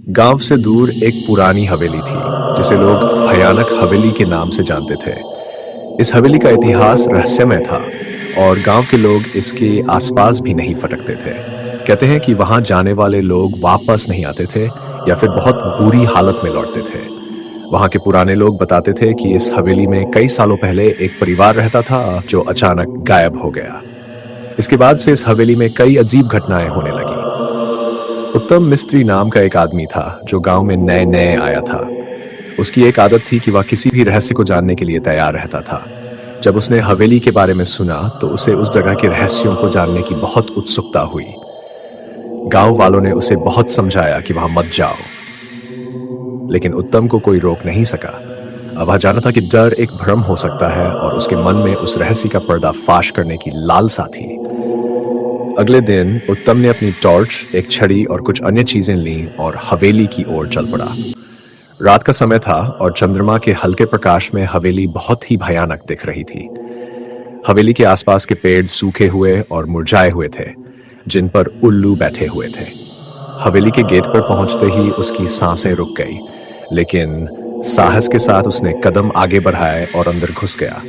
गांव से दूर एक पुरानी हवेली थी जिसे लोग भयानक हवेली के नाम से जानते थे। इस हवेली का इतिहास रहस्यमय था और गांव के लोग इसके आसपास भी नहीं फटकते थे। कहते हैं कि वहां जाने वाले लोग वापस नहीं आते थे या फिर बहुत बुरी हालत में लौटते थे। वहां के पुराने लोग बताते थे कि इस हवेली में कई सालों पहले एक परिवार रहता था जो अचानक गायब हो गया। इसके बाद से इस हवेली में कई अजीब घटनाएं होने लगी। उत्तम मिस्त्री नाम का एक आदमी था जो गांव में नए नए आया था। उसकी एक आदत थी कि वह किसी भी रहस्य को जानने के लिए तैयार रहता था। जब उसने हवेली के बारे में सुना तो उसे उस जगह के रहस्यों को जानने की बहुत उत्सुकता हुई। गांव वालों ने उसे बहुत समझाया कि वहां मत जाओ, लेकिन उत्तम को कोई रोक नहीं सका। अब वह जानता था कि डर एक भ्रम हो सकता है और उसके मन में उस रहस्य का पर्दाफाश करने की लालसा थी। अगले दिन उत्तम ने अपनी टॉर्च, एक छड़ी और कुछ अन्य चीजें लीं और हवेली की ओर चल पड़ा। रात का समय था और चंद्रमा के हल्के प्रकाश में हवेली बहुत ही भयानक दिख रही थी। हवेली के आसपास के पेड़ सूखे हुए और मुरझाए हुए थे, जिन पर उल्लू बैठे हुए थे। हवेली के गेट पर पहुंचते ही उसकी सांसें रुक गई, लेकिन साहस के साथ उसने कदम आगे बढ़ाए और अंदर घुस गया।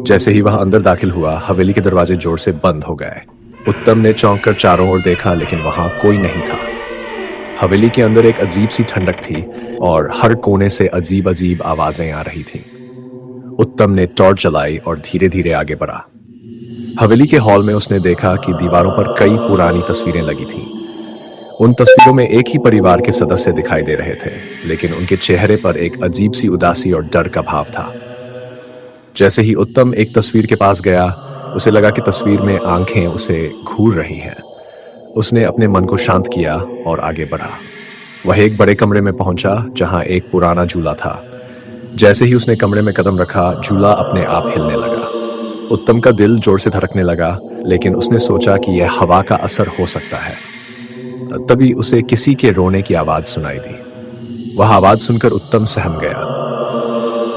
जैसे ही वह अंदर दाखिल हुआ, हवेली के दरवाजे जोर से बंद हो गए। उत्तम ने चौंक कर चारों ओर देखा, लेकिन वहां कोई नहीं था। हवेली के अंदर एक अजीब सी ठंडक थी और हर कोने से अजीब अजीब आवाजें आ रही थीं। उत्तम ने टॉर्च जलाई और धीरे धीरे आगे बढ़ा। हवेली के हॉल में उसने देखा कि दीवारों पर कई पुरानी तस्वीरें लगी थीं। उन तस्वीरों में एक ही परिवार के सदस्य दिखाई दे रहे थे, लेकिन उनके चेहरे पर एक अजीब सी उदासी और डर का भाव था। जैसे ही उत्तम एक तस्वीर के पास गया, उसे लगा कि तस्वीर में आंखें उसे घूर रही हैं। उसने अपने मन को शांत किया और आगे बढ़ा। वह एक बड़े कमरे में पहुंचा जहां एक पुराना झूला था। जैसे ही उसने कमरे में कदम रखा, झूला अपने आप हिलने लगा। उत्तम का दिल जोर से धड़कने लगा, लेकिन उसने सोचा कि यह हवा का असर हो सकता है। तभी उसे किसी के रोने की आवाज सुनाई दी। वह आवाज सुनकर उत्तम सहम गया।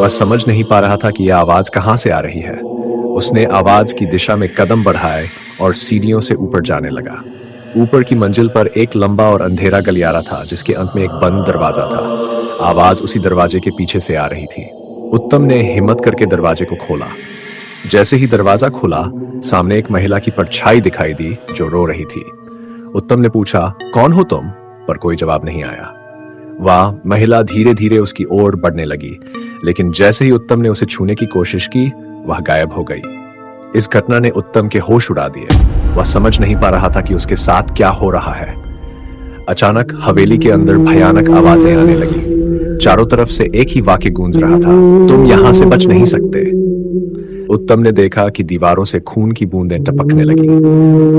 वह समझ नहीं पा रहा था कि यह आवाज कहां से आ रही है। उसने आवाज की दिशा में कदम बढ़ाए और सीढ़ियों से ऊपर जाने लगा। ऊपर की मंजिल पर एक लंबा और अंधेरा गलियारा था, जिसके अंत में एक बंद दरवाजा था। आवाज उसी दरवाजे के पीछे से आ रही थी। उत्तम ने हिम्मत करके दरवाजे को खोला। जैसे ही दरवाजा खुला, सामने एक महिला की परछाई दिखाई दी जो रो रही थी। उत्तम ने पूछा, कौन हो तुम? पर कोई जवाब नहीं आया। वह महिला धीरे धीरे उसकी ओर बढ़ने लगी, लेकिन जैसे ही उत्तम ने उसे छूने की कोशिश की, वह गायब हो गई। इस घटना ने उत्तम के होश उड़ा दिए। वह समझ नहीं पा रहा था कि उसके साथ क्या हो रहा है। अचानक हवेली के अंदर भयानक आवाजें आने लगी। चारों तरफ से एक ही वाक्य गूंज रहा था, तुम यहां से बच नहीं सकते। उत्तम ने देखा कि दीवारों से खून की बूंदें टपकने लगी।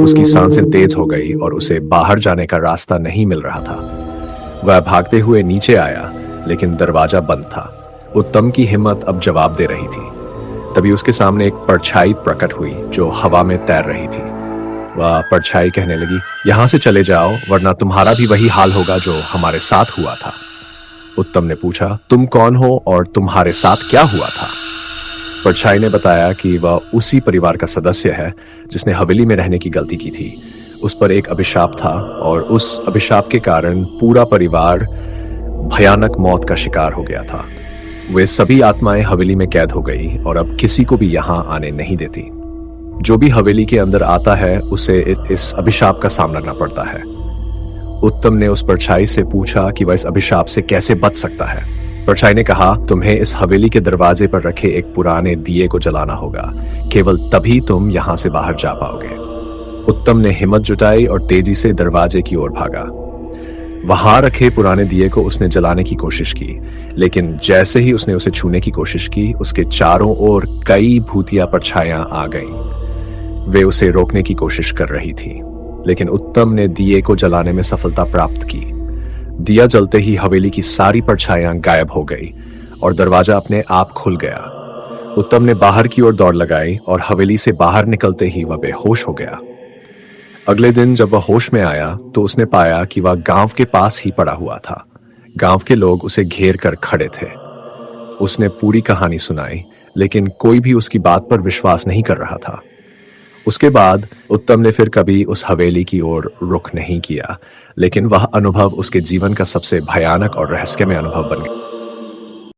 उसकी सांसें तेज हो गई और उसे बाहर जाने का रास्ता नहीं मिल रहा था। वह भागते हुए नीचे आया, लेकिन दरवाजा बंद था। उत्तम की हिम्मत अब जवाब दे रही थी। तभी उसके सामने एक परछाई प्रकट हुई जो हवा में तैर रही थी। वह परछाई कहने लगी, यहां से चले जाओ, वरना तुम्हारा भी वही हाल होगा जो हमारे साथ हुआ था। उत्तम ने पूछा, तुम कौन हो और तुम्हारे साथ क्या हुआ था? परछाई ने बताया कि वह उसी परिवार का सदस्य है जिसने हवेली में रहने की गलती की थी। उस पर एक अभिशाप था और उस अभिशाप के कारण पूरा परिवार भयानक मौत का शिकार हो गया था। वे सभी आत्माएं हवेली में कैद हो गई और अब किसी को भी यहां आने नहीं देती। जो भी हवेली के अंदर आता है उसे इस अभिशाप का सामना करना पड़ता है। उत्तम ने उस परछाई से पूछा कि वह इस अभिशाप से कैसे बच सकता है। परछाई ने कहा, तुम्हें इस हवेली के दरवाजे पर रखे एक पुराने दिए को जलाना होगा। केवल तभी तुम यहां से बाहर जा पाओगे। उत्तम ने हिम्मत जुटाई और तेजी से दरवाजे की ओर भागा। वहां रखे पुराने दिए को उसने जलाने की कोशिश की, लेकिन जैसे ही उसने उसे छूने की कोशिश की, उसके चारों ओर कई भूतिया परछाइयां आ गईं। वे उसे रोकने की कोशिश कर रही थी, लेकिन उत्तम ने दिए को जलाने में सफलता प्राप्त की। दिया जलते ही हवेली की सारी परछाइयां गायब हो गई और दरवाजा अपने आप खुल गया। उत्तम ने बाहर की ओर दौड़ लगाई और हवेली से बाहर निकलते ही वह बेहोश हो गया। अगले दिन जब वह होश में आया तो उसने पाया कि वह गांव के पास ही पड़ा हुआ था। गांव के लोग उसे घेर कर खड़े थे। उसने पूरी कहानी सुनाई, लेकिन कोई भी उसकी बात पर विश्वास नहीं कर रहा था। उसके बाद उत्तम ने फिर कभी उस हवेली की ओर रुख नहीं किया, लेकिन वह अनुभव उसके जीवन का सबसे भयानक और रहस्यमय अनुभव बन गया।